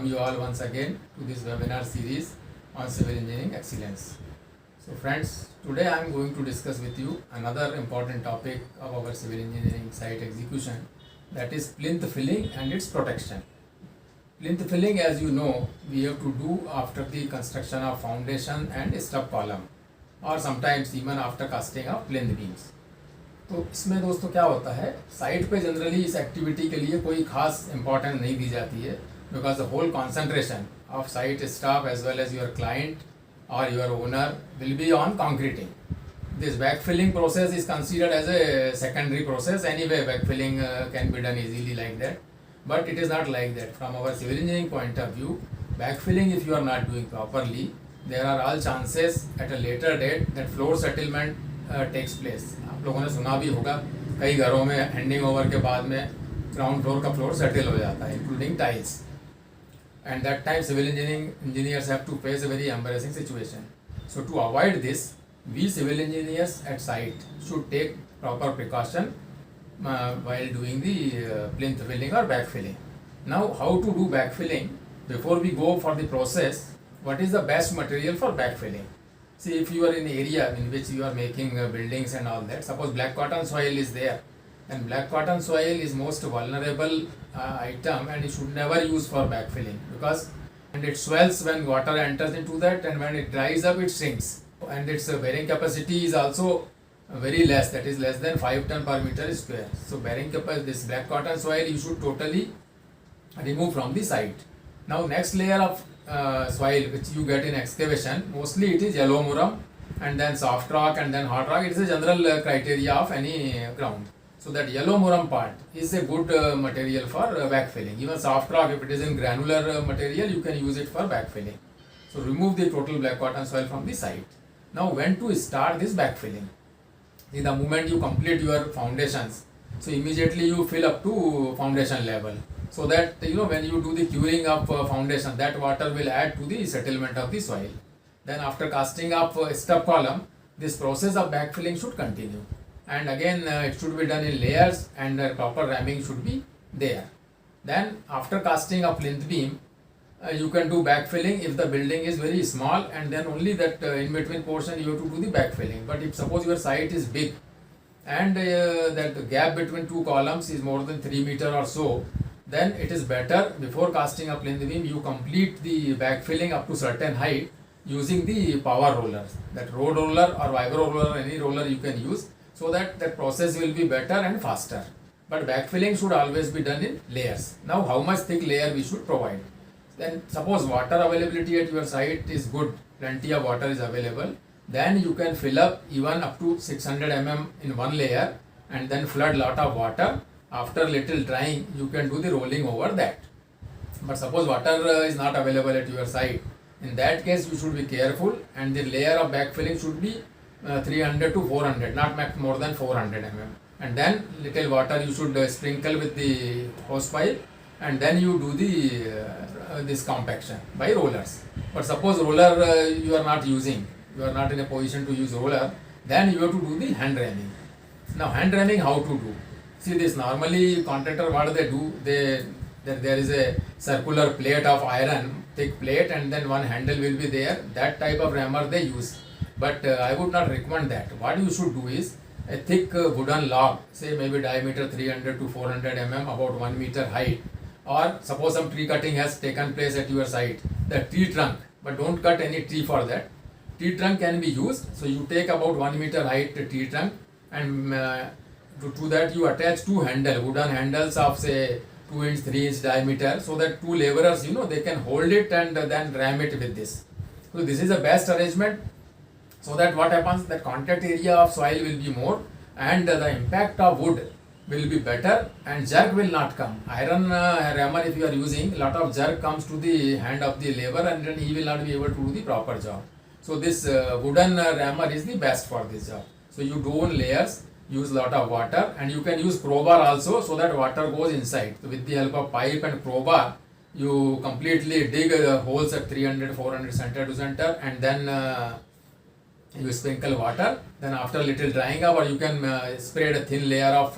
welcome you all once again to this webinar series on civil engineering excellence. So friends, today I am going to discuss with you another important topic of our civil engineering site execution, that is plinth filling and its protection. Plinth filling, as you know, we have to do after the construction of foundation and stub column, or sometimes even after casting of plinth beams. तो इसमें दोस्तों क्या होता है, site पे generally इस activity के लिए कोई खास इंपॉर्टेंस नहीं दी जाती है, because the whole concentration of site staff as well as your client और your owner will be on concreting. This backfilling process is considered as a secondary process. Anyway, backfilling can be done easily like that, but it is not like that. From our civil engineering point of view, backfilling, if you are not doing properly, there are all chances at a later date that floor settlement takes place. आप लोगों ने सुना भी होगा, कई घरों में handing over के बाद में ग्राउंड फ्लोर का फ्लोर सेटल हो जाता है, including tiles. And that time civil engineering engineers have to face a very embarrassing situation. So to avoid this, we civil engineers at site should take proper precaution while doing the plinth filling or backfilling. Now, how to do backfilling? Before we go for the process, what is the best material for backfilling? See, if you are in an area in which you are making buildings and all that, suppose black cotton soil is there, and black cotton soil is most vulnerable item, and you should never use for backfilling, because and it swells when water enters into that, and when it dries up it shrinks, and its bearing capacity is also very less, that is less than 5 ton per meter square. So bearing capacity, this black cotton soil you should totally remove from the site. Now next layer of soil which you get in excavation, mostly it is yellow muram and then soft rock and then hard rock. It is a general criteria of any ground. So that yellow muram part is a good material for backfilling. Even soft rock, if it is in granular material, you can use it for backfilling. So remove the total black cotton soil from the site. Now when to start this backfilling? In the moment you complete your foundations, so immediately you fill up to foundation level, so that when you do the curing of foundation, that water will add to the settlement of the soil. Then after casting of stub column, this process of backfilling should continue, and again it should be done in layers, and proper ramming should be there. Then after casting of plinth beam, you can do backfilling if the building is very small, and then only that in between portion you have to do the backfilling. But if suppose your site is big and that gap between two columns is more than 3 meter or so, then it is better before casting a plinth beam you complete the backfilling up to certain height using the power rollers, that road roller or vibro roller, any roller you can use, so that the process will be better and faster. But backfilling should always be done in layers. Now how much thick layer we should provide? Then suppose water availability at your site is good, plenty of water is available, then you can fill up even up to 600 mm in one layer and then flood lot of water. After little drying, you can do the rolling over that. But suppose water is not available at your site, in that case you should be careful, and the layer of backfilling should be 300 to 400, not more than 400 mm. And then little water you should sprinkle with the hose pipe, and then you do the this compaction by rollers. But suppose roller you are not using, you are not in a position to use roller, then you have to do the hand ramming. Now hand ramming, how to do? See, this normally contractor, what they do, there is a circular plate of iron, thick plate, and then one handle will be there. That type of rammer they use. But I would not recommend that. What you should do is a thick wooden log, say maybe diameter 300 to 400 mm, about 1 meter height. Or suppose some tree cutting has taken place at your site, the tree trunk, but don't cut any tree for that. Tree trunk can be used, so you take about 1 meter height tree trunk, and to that you attach two wooden handles of say 2 inch, 3 inch diameter, so that two laborers, they can hold it and then ram it with this. So this is the best arrangement, so that what happens, that contact area of soil will be more, and the impact of wood will be better, and jerk will not come. Iron rammer, if you are using, lot of jerk comes to the hand of the labor, and then he will not be able to do the proper job. So this wooden rammer is the best for this job. So you do in layers, use lot of water, and you can use crowbar also, so that water goes inside. So with the help of pipe and crowbar, you completely dig holes at 300, 400 center to center, and then you sprinkle water. Then after little drying up, or you can spread a thin layer of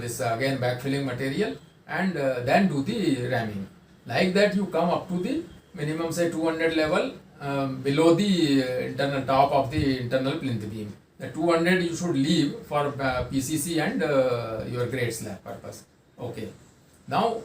this again backfilling material, and then do the ramming. Like that you come up to the minimum say 200 level below the internal top of the internal plinth beam. The 200 you should leave for PCC and your grade slab purpose. Okay. Now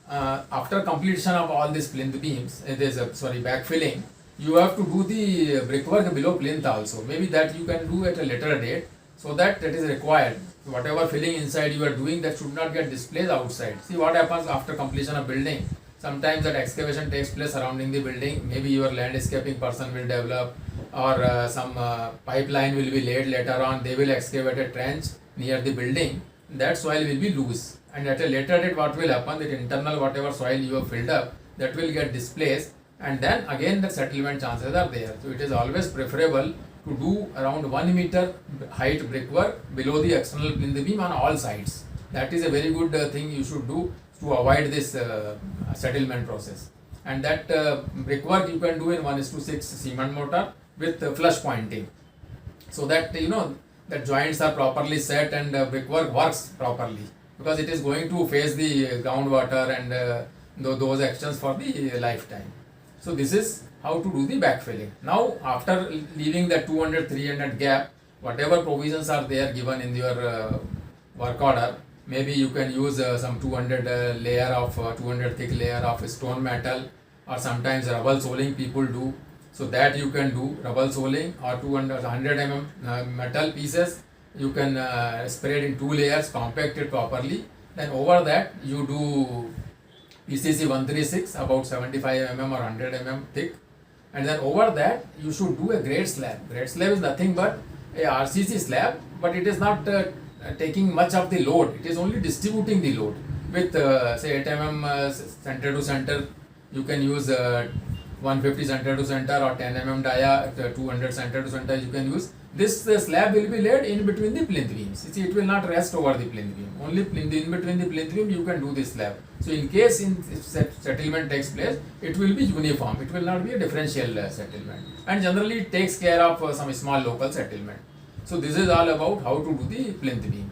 after completion of all these plinth beams, backfilling, you have to do the brickwork below plinth also. Maybe that you can do at a later date, so that is required. Whatever filling inside you are doing, that should not get displaced outside. See what happens after completion of building. Sometimes that excavation takes place surrounding the building. Maybe your landscaping person will develop, or some pipeline will be laid later on. They will excavate a trench near the building. That soil will be loose, and at a later date what will happen, that internal whatever soil you have filled up, that will get displaced, and then again the settlement chances are there. So it is always preferable to do around 1 meter height brickwork below the external plinth beam on all sides. That is a very good thing you should do to avoid this settlement process. And that brickwork you can do in 1:6 cement mortar with flush pointing, so that that joints are properly set and brickwork works properly, because it is going to face the groundwater and those actions for the lifetime. So this is how to do the backfilling. Now after leaving the 200-300 gap, whatever provisions are there given in your work order, maybe you can use some 200 layer of 200 thick layer of stone metal, or sometimes rubble soling people do. So that you can do rubble soling, or 100 metal pieces you can spread in 2 layers, compact it properly. Then over that you do PCC 136 about 75 mm or 100 mm thick, and then over that you should do a grade slab. Grade slab is nothing but a RCC slab, but it is not taking much of the load. It is only distributing the load with say 8 mm center to center. You can use 150 center to center, or 10 mm dia 200 center to center you can use. This slab will be laid in between the plinth beams. See, it will not rest over the plinth beam. Only in between the plinth beam you can do this slab. So in case settlement takes place, it will be uniform. It will not be a differential settlement. And generally it takes care of some small local settlement. So this is all about how to do the plinth beam.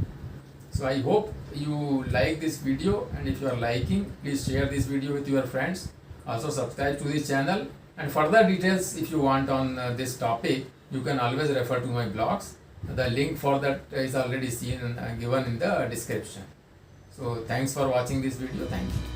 So I hope you like this video, and if you are liking, please share this video with your friends. Also subscribe to this channel, and further details if you want on this topic, you can always refer to my blogs. The link for that is already seen and given in the description. So thanks for watching this video. Thank you.